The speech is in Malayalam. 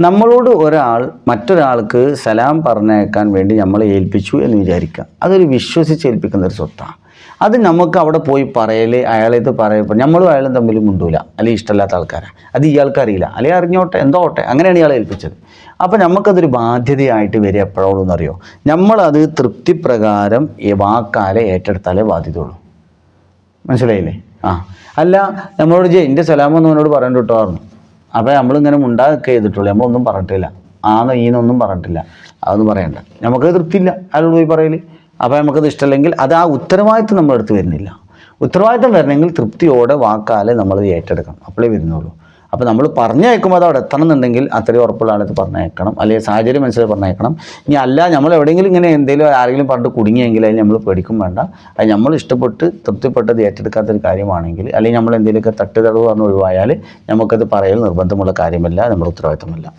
നമ്മളോട് ഒരാൾ മറ്റൊരാൾക്ക് സലാം പറഞ്ഞേക്കാൻ വേണ്ടി നമ്മളെ ഏൽപ്പിച്ചു എന്ന് വിചാരിക്കുക. അതൊരു വിശ്വസിച്ച് ഏൽപ്പിക്കുന്ന ഒരു സ്വത്താണ്. അത് നമുക്ക് അവിടെ പോയി പറയല്, അയാളേത് പറയപ്പോൾ നമ്മളും അയാളും തമ്മിൽ മുണ്ടൂല, അല്ലെങ്കിൽ ഇഷ്ടമില്ലാത്ത ആൾക്കാരാണ്. അത് ഇയാൾക്ക് അറിയില്ല, അല്ലെങ്കിൽ അറിഞ്ഞോട്ടെ എന്തോ ഓട്ടെ, അങ്ങനെയാണ് ഇയാളെ ഏൽപ്പിച്ചത്. അപ്പോൾ നമുക്കതൊരു ബാധ്യതയായിട്ട് വരിക എപ്പോഴോളൂന്ന് അറിയോ? നമ്മളത് തൃപ്തിപ്രകാരം വാക്കാലെ ഏറ്റെടുത്താലേ ബാധ്യതയുള്ളൂ. മനസ്സിലായില്ലേ? അല്ല നമ്മളോട് എൻ്റെ സലാമൊന്നും അവനോട് പറയണ്ട കേട്ടോ പറഞ്ഞു. അപ്പോൾ നമ്മളിങ്ങനെ മുണ്ടാതൊക്കെ ചെയ്തിട്ടുള്ളൂ, നമ്മളൊന്നും പറഞ്ഞിട്ടില്ല, ആന്നോ ഈന്നൊന്നും പറഞ്ഞിട്ടില്ല, അതൊന്നും പറയണ്ട. നമുക്ക് തൃപ്തിയില്ല അയാളോട് പോയി പറയൽ. അപ്പോൾ നമുക്കത് ഇഷ്ടമല്ലെങ്കിൽ അത് ആ ഉത്തരവാദിത്വം നമ്മുടെ അടുത്ത് വരുന്നില്ല. ഉത്തരവാദിത്വം വരണമെങ്കിൽ തൃപ്തിയോടെ വാക്കാലെ നമ്മളത് ഏറ്റെടുക്കണം, അപ്പോഴേ വരുന്നുള്ളൂ. അപ്പോൾ നമ്മൾ പറഞ്ഞയക്കുമ്പോൾ അത് അവിടെ എത്തണം എന്നുണ്ടെങ്കിൽ അത്രയും ഉറപ്പുള്ള ആളത്ത് പറഞ്ഞയക്കണം, അല്ലെങ്കിൽ സാഹചര്യം മനസ്സിലാക്കി പറഞ്ഞയക്കണം. ഇനി അല്ല നമ്മൾ എവിടെയെങ്കിലും ഇങ്ങനെ എന്തെങ്കിലും ആരെങ്കിലും പറഞ്ഞിട്ട് കുടുങ്ങിയെങ്കിൽ അതിൽ നമ്മൾ പേടിക്കും വേണ്ട. അത് നമ്മൾ ഇഷ്ടപ്പെട്ട് തൃപ്തിപ്പെട്ടത് ഏറ്റെടുക്കാത്തൊരു കാര്യമാണെങ്കിൽ, അല്ലെങ്കിൽ നമ്മൾ എന്തെങ്കിലുമൊക്കെ തട്ടുതടവ് പറഞ്ഞ് ഒഴിവായാൽ നമുക്കത് പറയൽ നിർബന്ധമുള്ള കാര്യമല്ല, നമ്മുടെ ഉത്തരവാദിത്തമല്ല.